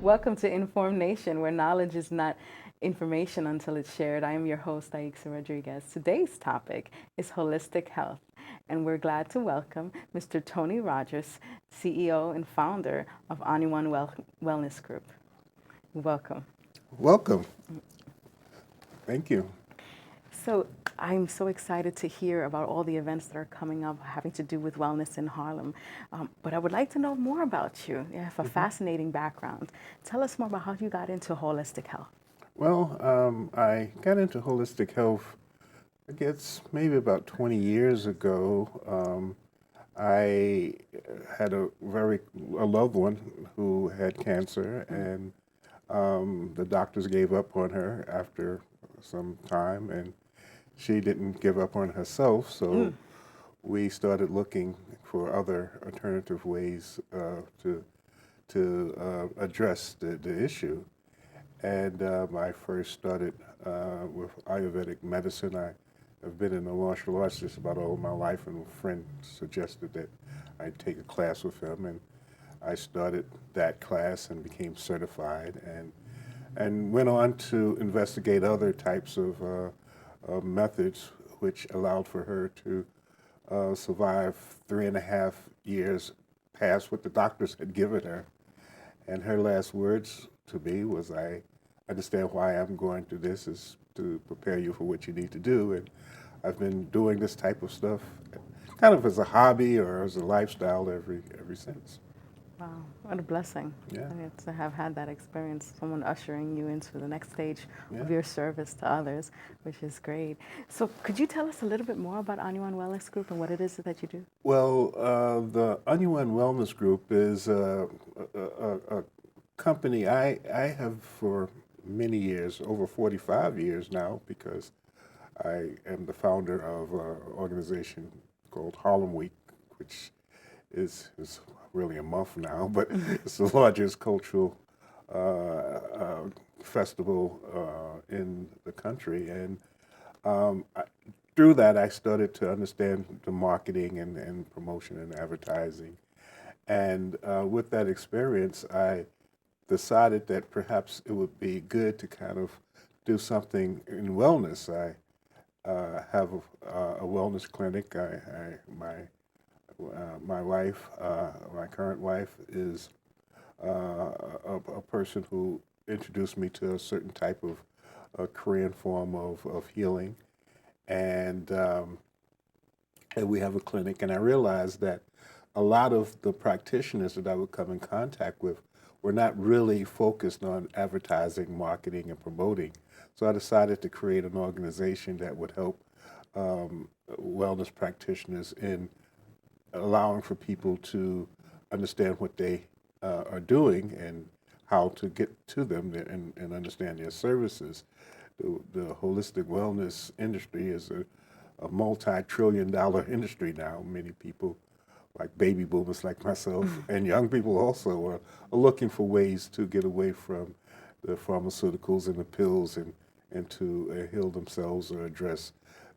Welcome to InformNation, where knowledge is not information until it's shared. I am your host, Aixa Rodriguez. Today's topic is holistic health, and we're glad to welcome Mr. Tony Rogers, CEO and founder of Onuwon Wellness Group. Welcome. Welcome. Thank you. So I'm so excited to hear about all the events that are coming up having to do with wellness in Harlem. But I would like to know more about you. You have a fascinating background. Tell us more about how you got into holistic health. Well, I got into holistic health, I guess, maybe about 20 years ago. I had a loved one who had cancer, and the doctors gave up on her after some time, and she didn't give up on herself, so we started looking for other alternative ways to address the issue. And I first started with Ayurvedic medicine. I have been in the martial arts just about all my life, and a friend suggested that I take a class with him, and I started that class and became certified, and went on to investigate other types of methods which allowed for her to survive 3.5 years past what the doctors had given her. And her last words to me was, I understand why I'm going through this is to prepare you for what you need to do. And I've been doing this type of stuff kind of as a hobby or as a lifestyle ever since. Wow, what a blessing. Yeah. To have had that experience, someone ushering you into the next stage of Yeah. your service to others, which is great. So could you tell us a little bit more about Onuwon Wellness Group and what it is that you do? Well, the Onuwon Wellness Group is a company I have for many years, over 45 years now, because I am the founder of an organization called Harlem Week, which is really a month now, but it's the largest cultural festival in the country. And through that, I started to understand the marketing and promotion and advertising. And with that experience, I decided that perhaps it would be good to kind of do something in wellness. I have a wellness clinic. My wife, my current wife, is a person who introduced me to a certain type of Korean form of healing, and we have a clinic. And I realized that a lot of the practitioners that I would come in contact with were not really focused on advertising, marketing, and promoting. So I decided to create an organization that would help wellness practitioners in allowing for people to understand what they are doing and how to get to them and understand their services. The holistic wellness industry is a multi-trillion-dollar industry now. Many people, like baby boomers like myself, and young people also, are looking for ways to get away from the pharmaceuticals and the pills and to heal themselves or address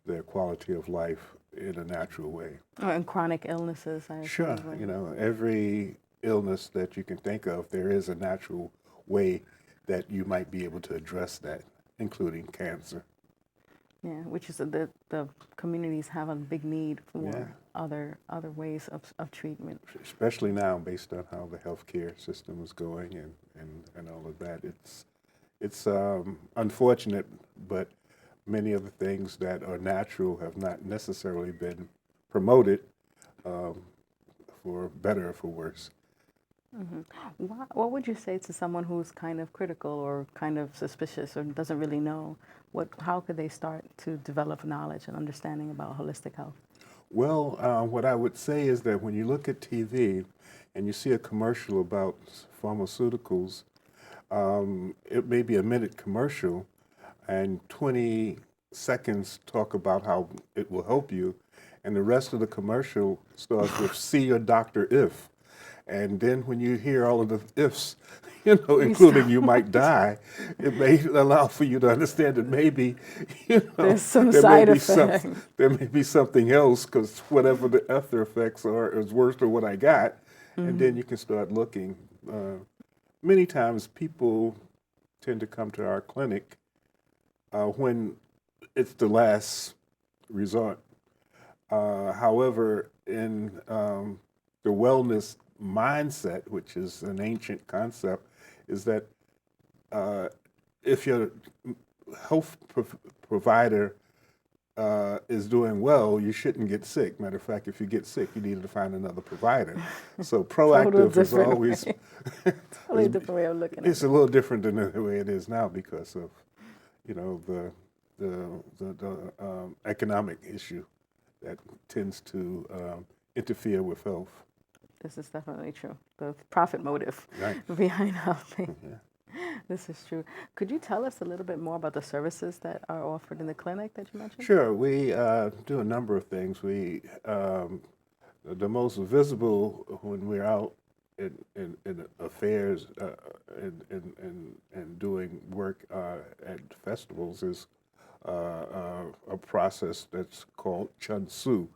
their quality of life in a natural way. Oh, and chronic illnesses, I Sure. assume. You know, every illness that you can think of, there is a natural way that you might be able to address that, including cancer. Yeah, which is the communities have a big need for other ways of treatment. Especially now, based on how the healthcare system is going and all of that. It's unfortunate, but many of the things that are natural have not necessarily been promoted for better or for worse. Mm-hmm. What would you say to someone who's kind of critical or kind of suspicious or doesn't really know? How could they start to develop knowledge and understanding about holistic health? Well, what I would say is that when you look at TV and you see a commercial about pharmaceuticals, it may be a minute commercial, and 20 seconds talk about how it will help you, and the rest of the commercial starts with "see your doctor if," and then when you hear all of the ifs, including you might die, it may allow for you to understand that maybe, there's some there side may be effect. there may be something else, because whatever the after effects are is worse than what I got, and then you can start looking. many times people tend to come to our clinic when it's the last resort. However, in the wellness mindset, which is an ancient concept, is that uh, if your health provider is doing well, you shouldn't get sick. Matter of fact, if you get sick, you need to find another provider. So Total proactive is different always way. Totally is, different way of looking at it's it. a little different than the way it is now because of the economic issue that tends to interfere with health. This is definitely true. The profit motive Right. behind healthy. Yeah. This is true. Could you tell us a little bit more about the services that are offered in the clinic that you mentioned? Sure. We do a number of things. The most visible when we're out in affairs and doing work at festivals is a process that's called Chunsu,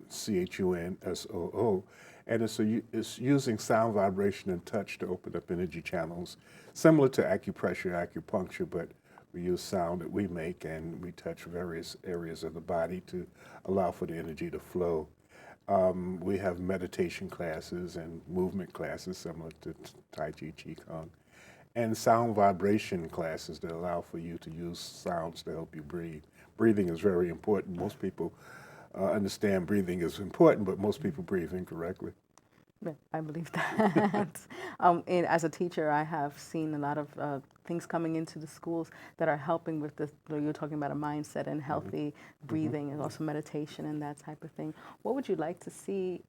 CHUNSOO, and it's using sound, vibration, and touch to open up energy channels, similar to acupressure, acupuncture, but we use sound that we make and we touch various areas of the body to allow for the energy to flow. We have meditation classes and movement classes similar to Tai Chi, Qigong, and sound vibration classes that allow for you to use sounds to help you breathe. Breathing is very important. Most people understand breathing is important, but most people breathe incorrectly. Yeah, I believe that. And as a teacher, I have seen a lot of things coming into the schools that are helping with this. You're talking about a mindset and healthy breathing and also meditation and that type of thing. What would you like to see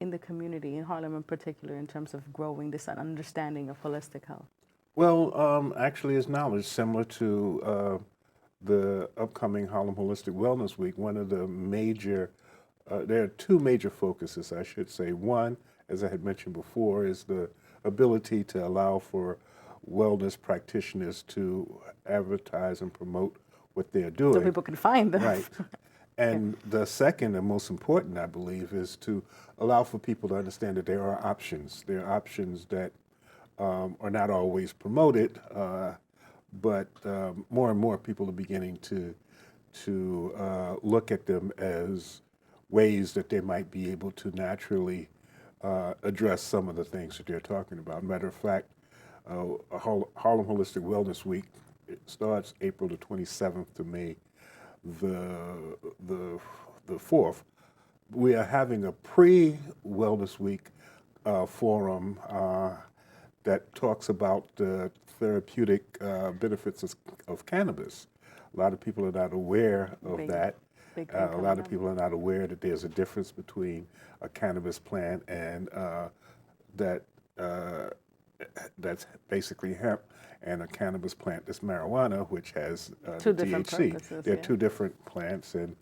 in the community, in Harlem in particular, in terms of growing this understanding of holistic health? Well, actually, it's knowledge similar to the upcoming Harlem Holistic Wellness Week. One of the there are two major focuses, I should say. One, as I had mentioned before, is the ability to allow for wellness practitioners to advertise and promote what they're So doing. people can find them. Right. And the second and most important, I believe, is to allow for people to understand that there are options. There are options that are not always promoted, but more and more people are beginning to look at them as ways that they might be able to naturally address some of the things that they're talking about. Matter of fact, Harlem Holistic Wellness Week, it starts April the 27th to May the the the 4th. We are having a pre-Wellness Week forum that talks about the therapeutic benefits of cannabis. A lot of people are not aware of Big, that. big thing A lot coming of up. people are not aware that there's a difference between a cannabis plant and that that's basically hemp, and a cannabis plant that's marijuana, which has Two the different THC. purposes, They're yeah. two different plants, and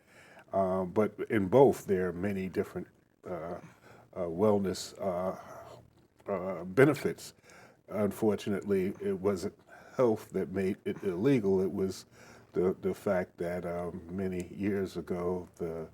but in both there are many different wellness benefits. Unfortunately, it wasn't health that made it illegal. It was the fact that many years ago the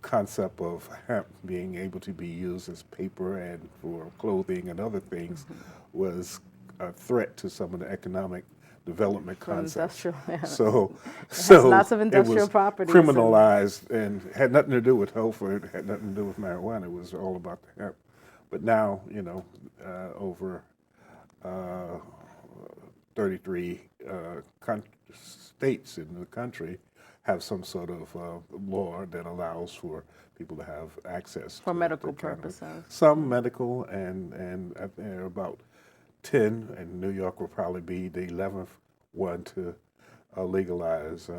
concept of hemp being able to be used as paper and for clothing and other things was a threat to some of the economic development So concepts. industrial, yeah. So, It has so lots of it industrial was properties and criminalized and had nothing to do with health, or it had nothing to do with marijuana. It was all about the hemp. But now, over uh, 33 states in the country have some sort of law that allows for people to have access for to medical cannabis. purposes. Some medical, and I think there are about 10, and New York will probably be the 11th one to legalize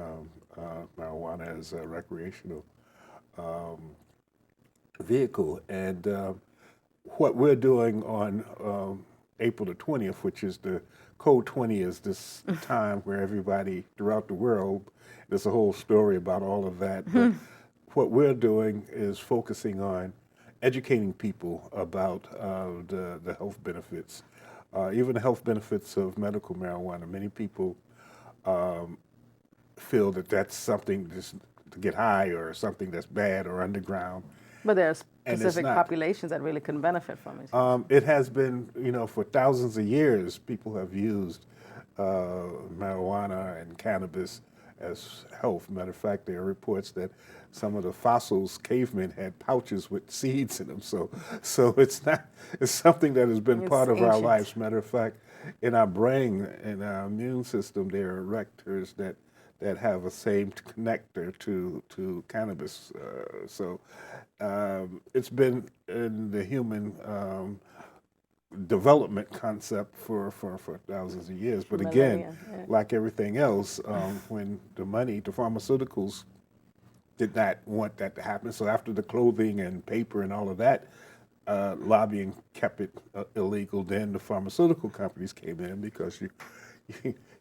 marijuana as a recreational vehicle. And what we're doing on April the 20th, which is the Code 20, is this time where everybody throughout the world, there's a whole story about all of that. But what we're doing is focusing on educating people about the health benefits, even the health benefits of medical marijuana. Many people feel that that's something just to get high or something that's bad or underground. But there are and it's specific not. populations that really can benefit from it. It has been, for thousands of years, people have used marijuana and cannabis as health. Matter of fact, there are reports that some of the fossils, cavemen, had pouches with seeds in them. So it's something that has been It's part of our ancient. lives. Matter of fact, in our brain, in our immune system, there are rectors that have a same connector to cannabis. It's been in the human development concept for thousands of years. But again, Millennia. Yeah. like everything else, when the pharmaceuticals did not want that to happen. So after the clothing and paper and all of that, lobbying kept it illegal. Then the pharmaceutical companies came in because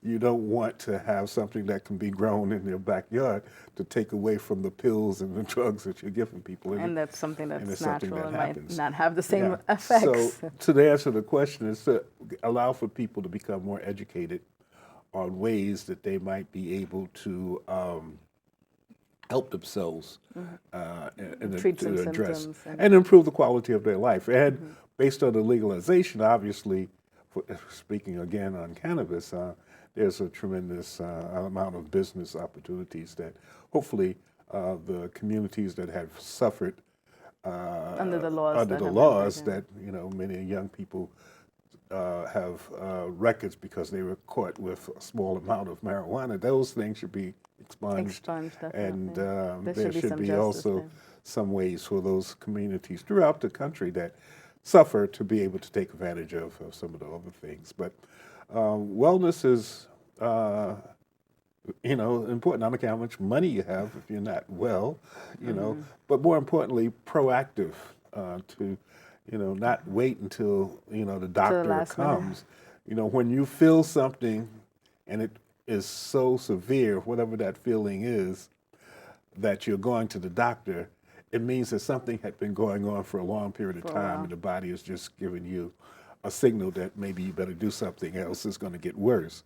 you don't want to have something that can be grown in your backyard to take away from the pills and the drugs that you're giving people. And that's something and that's it's something natural that and happens. might not have the same Yeah. effects. So to answer the question is to allow for people to become more educated on ways that they might be able to help themselves Treat to some address symptoms and improve the quality of their life. And based on the legalization, obviously, speaking again on cannabis, there's a tremendous amount of business opportunities that hopefully the communities that have suffered under the laws under that the have laws been that many young people have records because they were caught with a small amount of marijuana. Those things should be expunged, definitely. and There there should be should some be justice also there. some ways for those communities throughout the country that suffer to be able to take advantage of some of the other things. But wellness is important. I don't care how much money you have if you're not well, but more importantly, proactive to, not wait until, the doctor last minute. comes. When you feel something and it is so severe, whatever that feeling is, that you're going to the doctor, it means that something had been going on for a long period of For a time while. and the body is just giving you a signal that maybe you better do something else. It's going to get worse.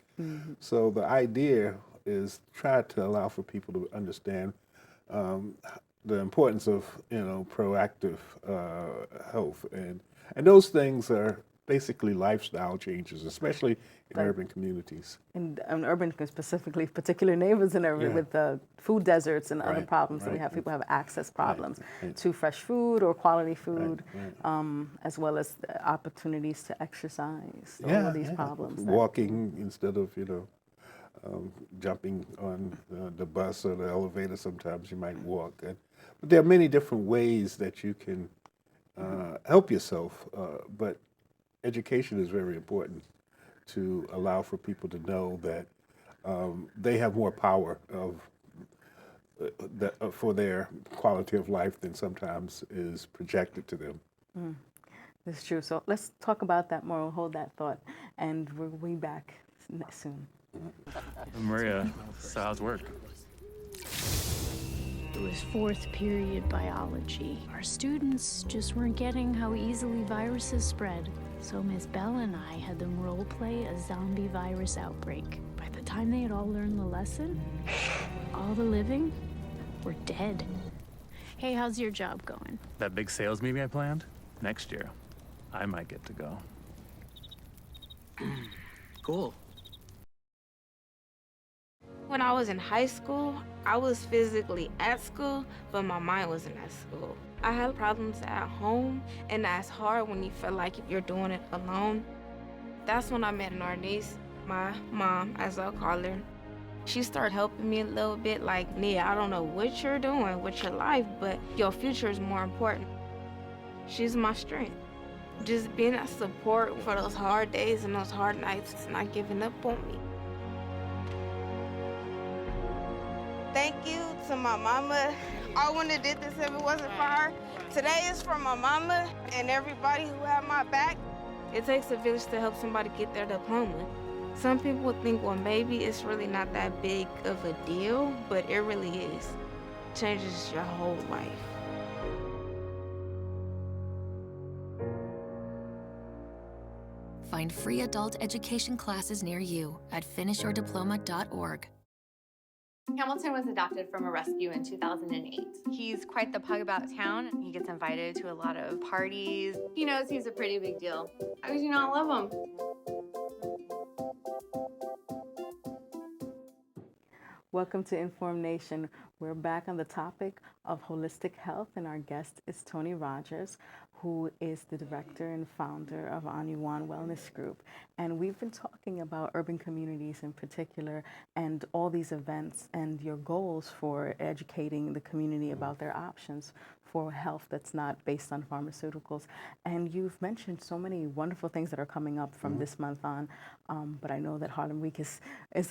So the idea is try to allow for people to understand the importance of proactive health, and those things are basically lifestyle changes, especially in Like urban communities. in urban, specifically, particular neighborhoods in urban Yeah. with the food deserts and other Right, problems that we right, have. People have access problems right. to fresh food or quality food, right. as well as the opportunities to exercise. All Yeah, of these yeah. problems. Walking instead of jumping on the bus or the elevator. Sometimes you might walk, but there are many different ways that you can help yourself. But education is very important to allow for people to know that they have more power for their quality of life than sometimes is projected to them. That's true. So let's talk about that more. We'll hold that thought, and we'll be back soon. Maria, so how's work? It was fourth period biology. Our students just weren't getting how easily viruses spread. So Miss Bell and I had them role play a zombie virus outbreak. By the time they had all learned the lesson, all the living were dead. Hey, how's your job going? That big sales meeting I planned? Next year, I might get to go. Cool. When I was in high school, I was physically at school, but my mind wasn't at school. I had problems at home, and that's hard when you feel like you're doing it alone. That's when I met Narnese, my mom, as I'll call her. She started helping me a little bit, like, Nia, I don't know what you're doing with your life, but your future is more important. She's my strength. Just being a support for those hard days and those hard nights, not giving up on me. Thank you to my mama. I wouldn't have did this if it wasn't for her. Today is for my mama and everybody who had my back. It takes a village to help somebody get their diploma. Some people would think, well, maybe it's really not that big of a deal, but it really is. It changes your whole life. Find free adult education classes near you at finishyourdiploma.org. Hamilton was adopted from a rescue in 2008. He's quite the pug about town. He gets invited to a lot of parties. He knows he's a pretty big deal. How could you not love him? Welcome to InformNation. We're back on the topic of holistic health, and our guest is Tony Rogers, who is the director and founder of Onuwon Wellness Group. And we've been talking about urban communities in particular and all these events and your goals for educating the community about their options for health that's not based on pharmaceuticals. And you've mentioned so many wonderful things that are coming up from this month on, but I know that Harlem Week is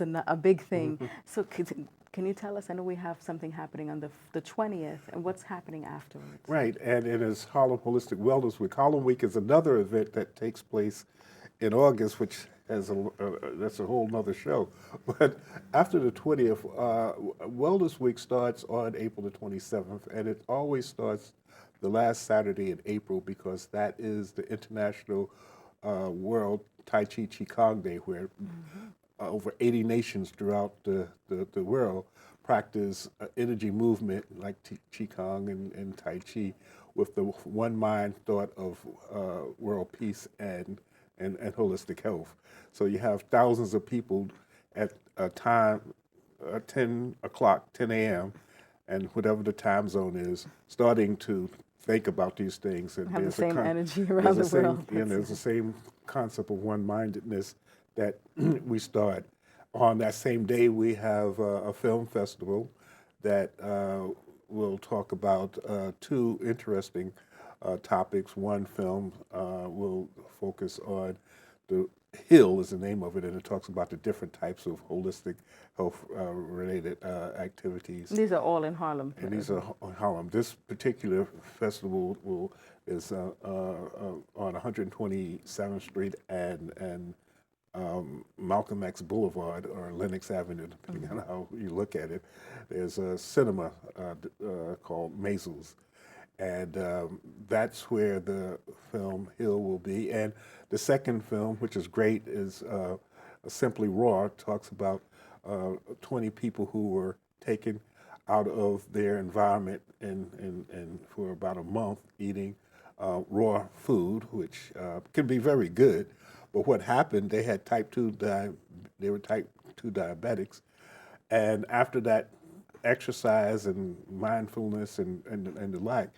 a big thing. So can you tell us, I know we have something happening on the 20th, and what's happening afterwards? Right, and it is Harlem Holistic Wellness Week. Harlem Week is another event that takes place in August, which has that's a whole nother show. But after the 20th, Wellness Week starts on April the 27th, and it always starts the last Saturday in April because that is the International World Tai Chi Qigong Day, where over 80 nations throughout the world practice energy movement like Qigong and Tai Chi with the one mind thought of world peace and holistic health. So you have thousands of people at a time, 10 o'clock, 10 a.m., and whatever the time zone is, starting to think about these things. And Have the there's same energy around the world. There's the same concept of one-mindedness that we start. On that same day, we have a film festival that will talk about two interesting topics. One film will focus on the Hill is the name of it, and it talks about the different types of holistic health-related activities. These are all in Harlem. And these are in Harlem. This particular festival is on 127th Street and Malcolm X Boulevard or Lenox Avenue, depending on how you look at it. There's a cinema called Maisels, and that's where the film Hill will be. And the second film, which is great, is Simply Raw. It talks about 20 people who were taken out of their environment and for about a month eating raw food, which can be very good. But what happened? They had they were type 2 diabetics, and after that exercise and mindfulness and the like,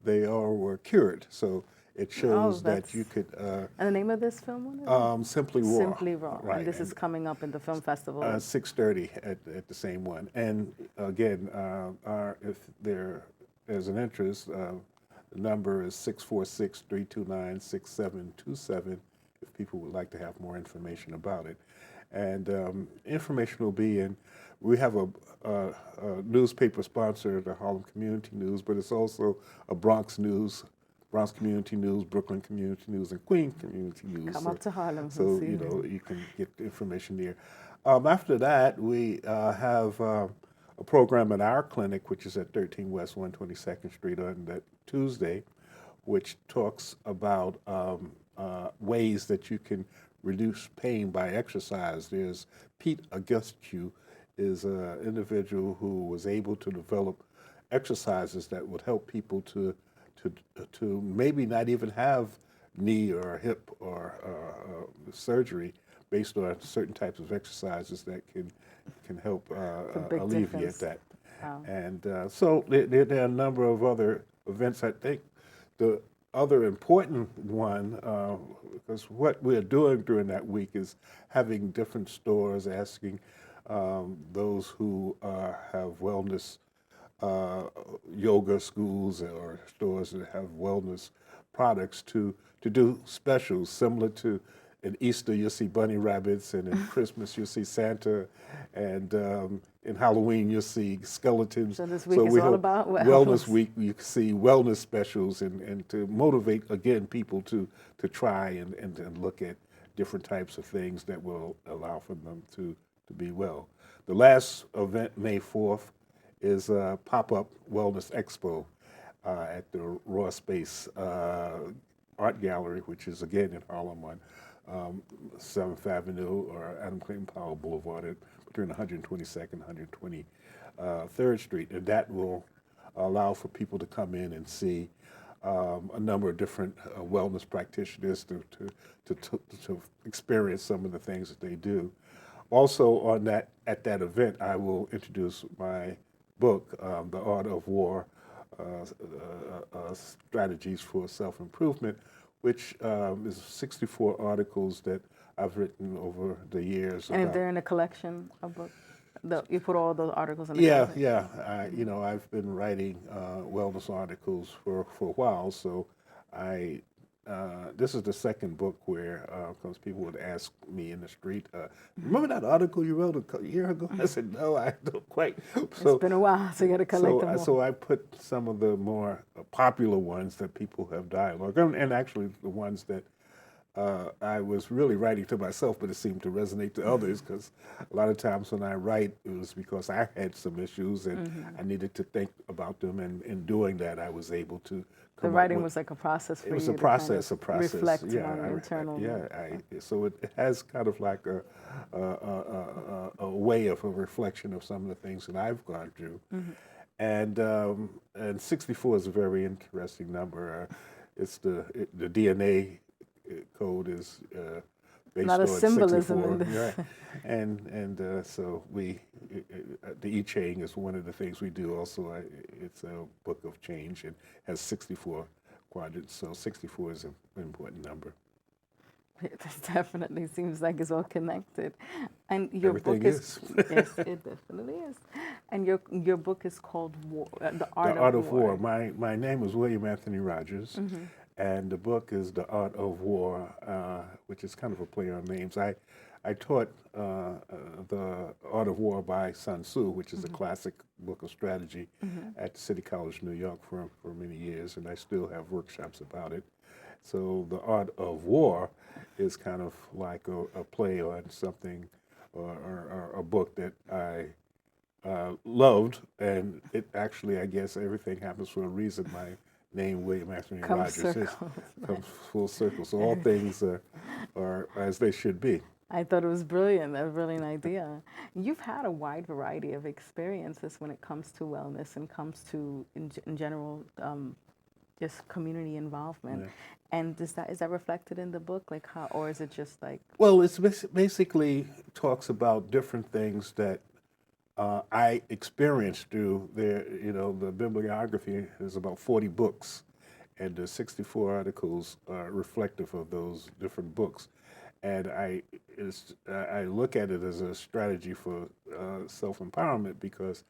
they all were cured. So it shows that you could. And the name of this film? What is it? Simply Raw. Simply Raw. Right. And this is coming up in the film festival. 6:30 at the same one. And again, if there is an interest, the number is 646-329-6727 if people would like to have more information about it. And information will be in, we have a newspaper sponsor, the Harlem Community News, but it's also a Bronx Community News, Brooklyn Community News, and Queens Community News. Come up to Harlem. So, you can get the information there. After that, we have a program at our clinic, which is at 13 West 122nd Street on that Tuesday, which talks about ways that you can reduce pain by exercise. There's Pete Augustiu is an individual who was able to develop exercises that would help people to maybe not even have knee or hip or surgery based on certain types of exercises that can help alleviate that. Wow. And so there are a number of other events. I think the other important one, because what we're doing during that week is having different stores asking those who have wellness yoga schools or stores that have wellness products to do specials similar to in Easter you'll see bunny rabbits, and in Christmas you'll see Santa, and in Halloween you'll see skeletons. So this week is all about Wellness Week. You can see wellness specials and to motivate again people to try and look at different types of things that will allow for them to be well. The last event, May 4th, is a pop-up wellness expo at the Raw Space Art Gallery, which is again in Harlem on 7th Avenue or Adam Clayton Powell Boulevard between 122nd and 3rd Street, and that will allow for people to come in and see a number of different wellness practitioners to experience some of the things that they do. Also, at that event, I will introduce my book, The Art of War: Strategies for Self-Improvement, which is 64 articles that I've written over the years. And if they're in a collection of books, you put all those articles in the Yeah, collection? yeah. I've been writing wellness articles for a while, so this is the second book where, because people would ask me in the street, remember that article you wrote a year ago? I said, no, I don't quite. It's been a while, so you got to collect them all. So I put some of the more popular ones that people have dialogue, and actually the ones that I was really writing to myself, but it seemed to resonate to others, because a lot of times when I write, it was because I had some issues and I needed to think about them, and in doing that, I was able to The come writing up with, was like a process for you. it was a to process, kind of a process. reflect Yeah, on internal. so it has kind of like a way of a reflection of some of the things that I've gone through, and 64 is a very interesting number. It's the DNA code is based A lot on of symbolism 64, in this. right? And so the I Ching is one of the things we do. Also, it's a book of change and has 64 quadrants. So 64 is an important number. It definitely seems like it's all connected. And your Everything book is is. yes, it definitely is. And your book is called War, The Art, The Art of of War. War. My name is William Anthony Rogers, and the book is The Art of War, which is kind of a play on names. I taught The Art of War by Sun Tzu, which is a classic book of strategy, at City College, New York for many years, and I still have workshops about it. So The Art of War is kind of like a play on something, or a book that I loved, and it actually, I guess, everything happens for a reason. My name, William Anthony Comes Rogers, comes full circle. So all things are as they should be. I thought it was brilliant, a brilliant idea. You've had a wide variety of experiences when it comes to wellness and comes to, in general, just community involvement. Yeah. And is that reflected in the book, like how, or is it just like? Well, it's basically talks about different things that I experienced through there. The bibliography is about 40 books, and the 64 articles are reflective of those different books. And I look at it as a strategy for self-empowerment, because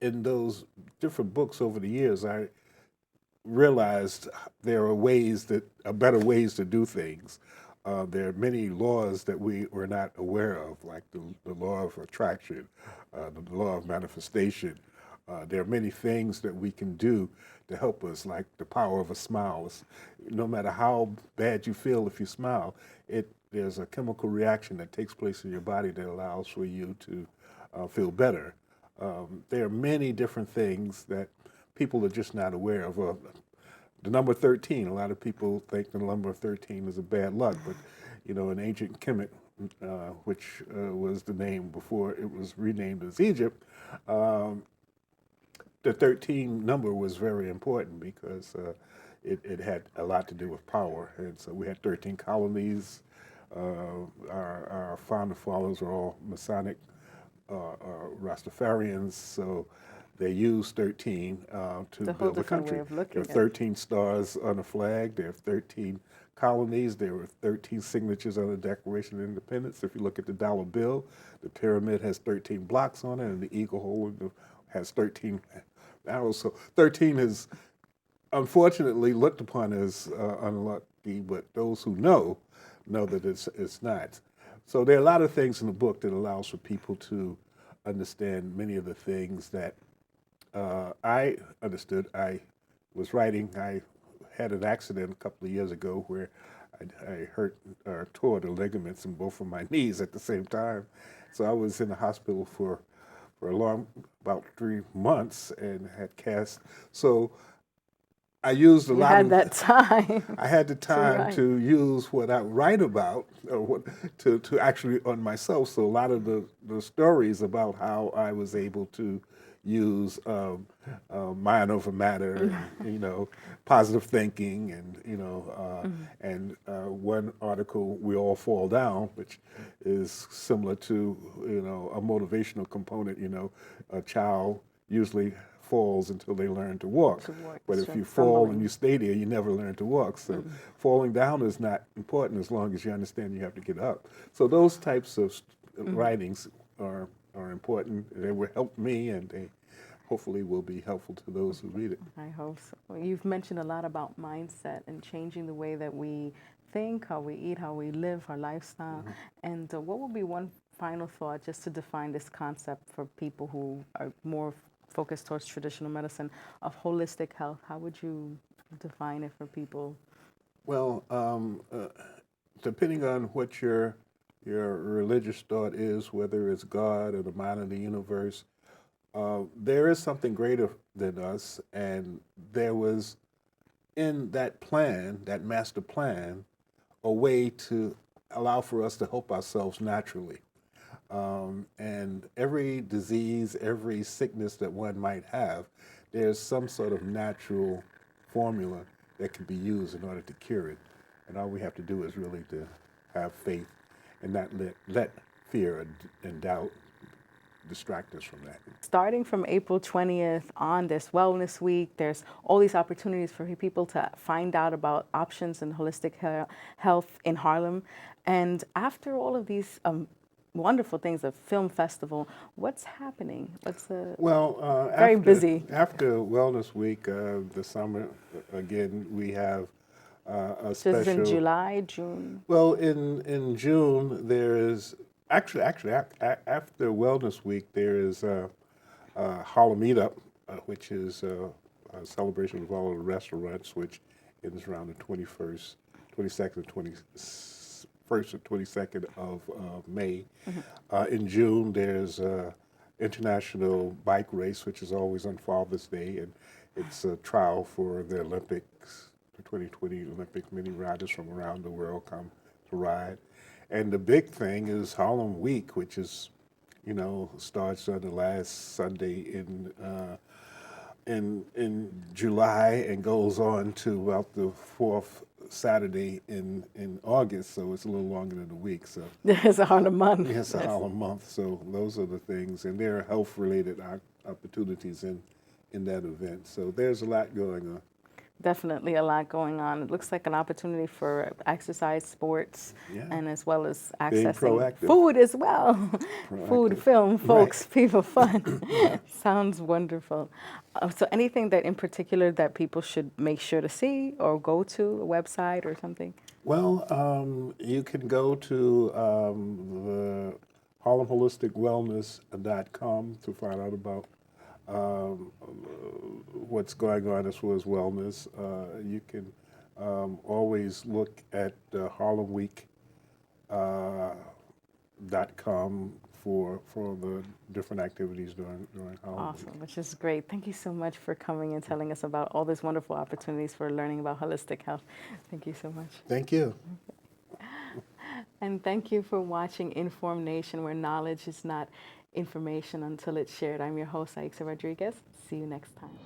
in those different books over the years, I realized there are better ways to do things. There are many laws that we were not aware of, like the law of attraction, the law of manifestation. There are many things that we can do to help us, like the power of a smile. No matter how bad you feel, if you smile, there's a chemical reaction that takes place in your body that allows for you to feel better. There are many different things that people are just not aware of. The number 13, a lot of people think the number 13 is a bad luck, but in ancient Kemet, which was the name before it was renamed as Egypt, the 13 number was very important, because it had a lot to do with power. And so we had 13 colonies. Our founder fathers are all Masonic Rastafarians, so they used 13 to build the country. Way of looking There are 13 stars on the flag. There are 13 colonies. There were 13 signatures on the Declaration of Independence. If you look at the dollar bill, the pyramid has 13 blocks on it, and the eagle hole has 13 arrows. So 13 is unfortunately looked upon as unlucky, but those who know that it's not. So there are a lot of things in the book that allows for people to understand many of the things that I understood. I was writing. I had an accident a couple of years ago where I hurt or tore the ligaments in both of my knees at the same time. So I was in the hospital for about 3 months, and had cast. So I used a lot had of that time. I had the time write. to use what I write about, or to actually on myself. So a lot of the stories about how I was able to use mind over matter, and, positive thinking, and and one article, "We All Fall Down," which is similar to a motivational component. A child usually falls until they learn to walk. But if you fall and you stay there, you never learn to walk. So falling down is not important as long as you understand you have to get up. So those types of writings are important. They will help me, and they hopefully will be helpful to those who read it. I hope so. Well, you've mentioned a lot about mindset and changing the way that we think, how we eat, how we live, our lifestyle. And what would be one final thought just to define this concept for people who are more focused towards traditional medicine of holistic health? How would you define it for people? Well, depending on what your religious thought is, whether it's God or the mind of the universe, there is something greater than us, and there was in that plan, that master plan, a way to allow for us to help ourselves naturally. And every disease, every sickness that one might have, there's some sort of natural formula that can be used in order to cure it. And all we have to do is really to have faith and not let fear and doubt distract us from that. Starting from April 20th on this Wellness Week, there's all these opportunities for people to find out about options in holistic health in Harlem. And after all of these wonderful things, a film festival, what's happening? Well, very busy. After Wellness Week, the summer, again, we have a special. Just in July, June? Well, in June, there is, actually, after Wellness Week, there is a Harlem Meetup, which is a celebration of all of the restaurants, which ends around the 21st, 22nd, 21st or 22nd of May. In June, there's a international bike race, which is always on Father's Day, and it's a trial for the Olympics. The 2020 Olympic mini riders from around the world come to ride. And the big thing is Harlem Week, which is, starts on the last Sunday in July and goes on to about the fourth Saturday in August, so it's a little longer than a week. So it's a Harlem month. It's a Harlem month. So those are the things, and there are health-related opportunities in that event. So there's a lot going on. Definitely a lot going on. It looks like an opportunity for exercise, sports, and as well as accessing food as well. Food, film, folks, people, fun. Sounds wonderful. So anything that in particular that people should make sure to see or go to, a website or something? Well, you can go to the HarlemHolisticWellness.com to find out about what's going on as far as wellness. You can always look at HarlemWeek.com for the different activities during Harlem Awesome, Week. which is great. Thank you so much for coming and telling us about all these wonderful opportunities for learning about holistic health. Thank you so much. Thank you. And thank you for watching InformNation, where knowledge is not information until it's shared. I'm your host, Aixa Rodriguez. See you next time.